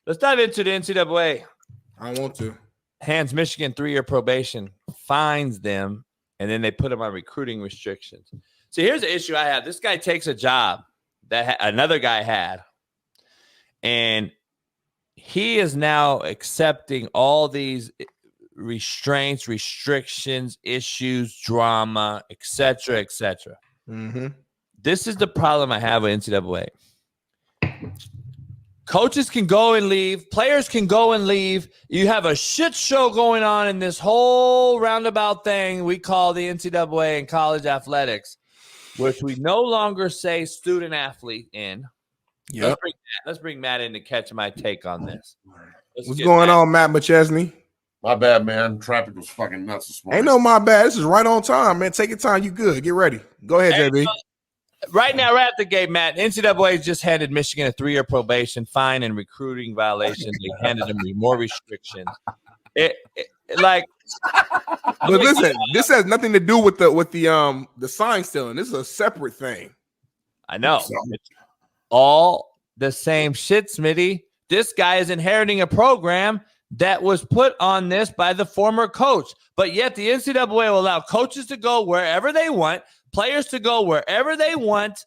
Let's dive into the NCAA. I want to. Hands Michigan 3-year probation, fines them, and then they put them on recruiting restrictions. So here's the issue I have. This guy takes a job that another guy had, and he is now accepting all these restraints, restrictions, issues, drama, etc., etc. Mm-hmm. This is the problem I have with NCAA. Coaches can go and leave. Players can go and leave. You have a shit show going on in this whole roundabout thing we call the NCAA and college athletics, which we no longer say student athlete in. Yep. Let's bring Matt in to catch my take on this. What's going on, Matt McChesney? My bad, man. Traffic was fucking nuts this morning. Ain't no my bad. This is right on time, man. Take your time. You good. Get ready. Go ahead, JB. Right now, right at the gate, Matt, NCAA just handed Michigan a 3-year probation, fine, and recruiting violations. They handed them more restrictions. But listen, this has nothing to do with the sign stealing. This is a separate thing. I know. It's all the same shit, Smitty. This guy is inheriting a program that was put on this by the former coach. But yet the NCAA will allow coaches to go wherever they want, players to go wherever they want,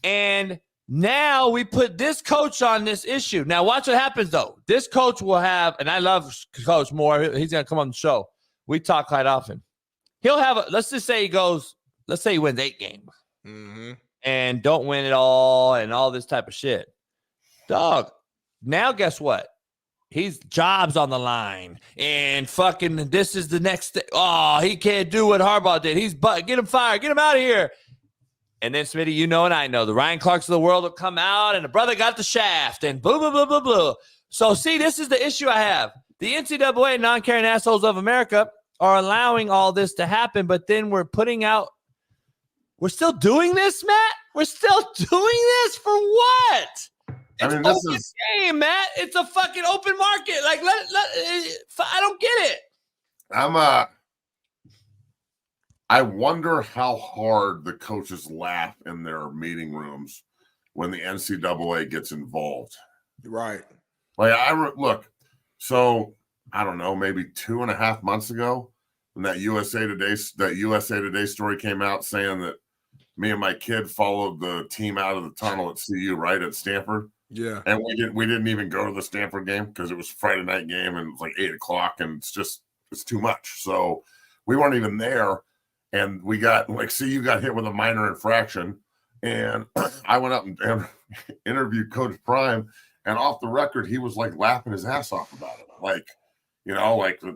and now we put this coach on this issue. Now watch what happens, though. This coach will have, and I love Coach Moore. He's going to come on the show. We talk quite often. He'll have, let's just say let's say he wins 8 games and don't win it all and all this type of shit. Dog, now guess what? He's jobs on the line, and fucking this is the next thing. Oh, he can't do what Harbaugh did. Get him fired. Get him out of here. And then, Smitty, you know and I know, the Ryan Clarks of the world will come out, and the brother got the shaft, and blah, blah, blah, blah, blah. So, see, this is the issue I have. The NCAA, non-caring assholes of America, are allowing all this to happen, but then we're still doing this, Matt? We're still doing this for what? It's this is game, Matt. It's a fucking open market. Like, I don't get it. I wonder how hard the coaches laugh in their meeting rooms when the NCAA gets involved. Right. Like, so I don't know, maybe 2.5 months ago, when that USA Today story came out saying that me and my kid followed the team out of the tunnel at CU, right, at Stanford. Yeah. And we didn't even go to the Stanford game because it was a Friday night game and it was like 8:00 and it's too much. So we weren't even there. And we got CU got hit with a minor infraction. And I went up and interviewed Coach Prime, and off the record, he was like laughing his ass off about it. Like,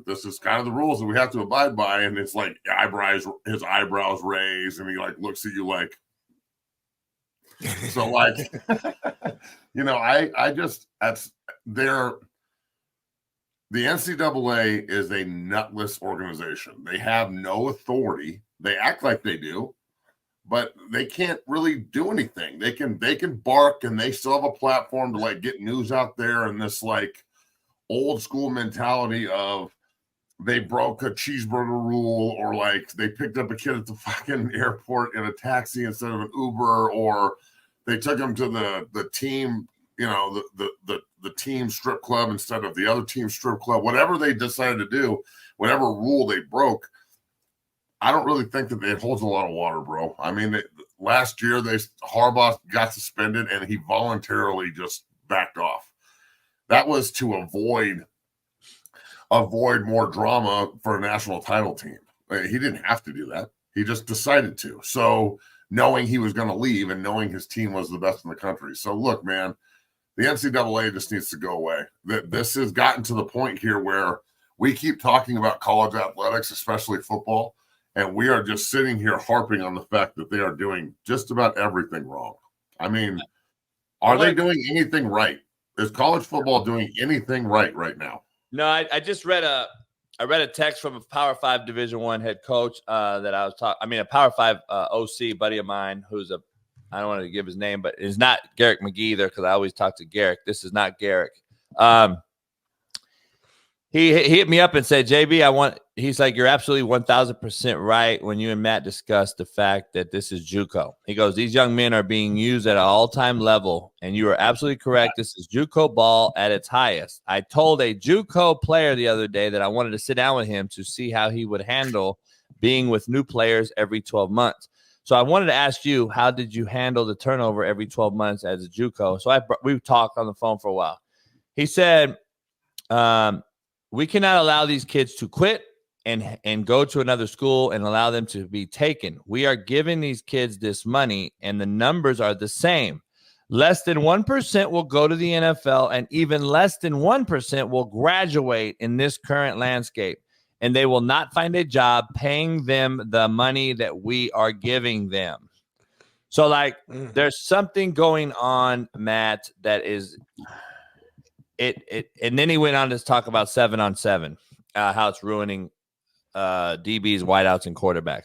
this is kind of the rules that we have to abide by. And it's like his eyebrows raised, and he like looks at you like, so like, the NCAA is a nutless organization. They have no authority. They act like they do, but they can't really do anything. They can bark, and they still have a platform to like get news out there, and this like old school mentality of they broke a cheeseburger rule, or like they picked up a kid at the fucking airport in a taxi instead of an Uber, or they took him to the team, the team strip club instead of the other team strip club. Whatever they decided to do, whatever rule they broke, I don't really think that it holds a lot of water, bro. I mean, last year Harbaugh got suspended and he voluntarily just backed off. That was to avoid more drama for a national title team. He didn't have to do that. He just decided to. So knowing he was going to leave and knowing his team was the best in the country. So look, man, the NCAA just needs to go away. This has gotten to the point here where we keep talking about college athletics, especially football, and we are just sitting here harping on the fact that they are doing just about everything wrong. I mean, are they doing anything right? Is college football doing anything right now? No, I just read a text from a Power 5 Division I head coach that I was talking. I mean, a Power 5 OC buddy of mine who's I don't want to give his name, but it's not Garrick McGee either, because I always talk to Garrick. This is not Garrick. He hit me up and said, JB, he's like, you're absolutely 1000% right when you and Matt discussed the fact that this is JUCO. He goes, these young men are being used at an all-time level, and you are absolutely correct. This is JUCO ball at its highest. I told a JUCO player the other day that I wanted to sit down with him to see how he would handle being with new players every 12 months. So I wanted to ask you, how did you handle the turnover every 12 months as a JUCO? So we talked on the phone for a while. He said, we cannot allow these kids to quit and go to another school and allow them to be taken. We are giving these kids this money, and the numbers are the same. Less than 1% will go to the NFL, and even less than 1% will graduate in this current landscape, and they will not find a job paying them the money that we are giving them. So, like, there's something going on, Matt, that is it. And then he went on to talk about 7-on-7, how it's ruining DBs, wideouts, and quarterbacks.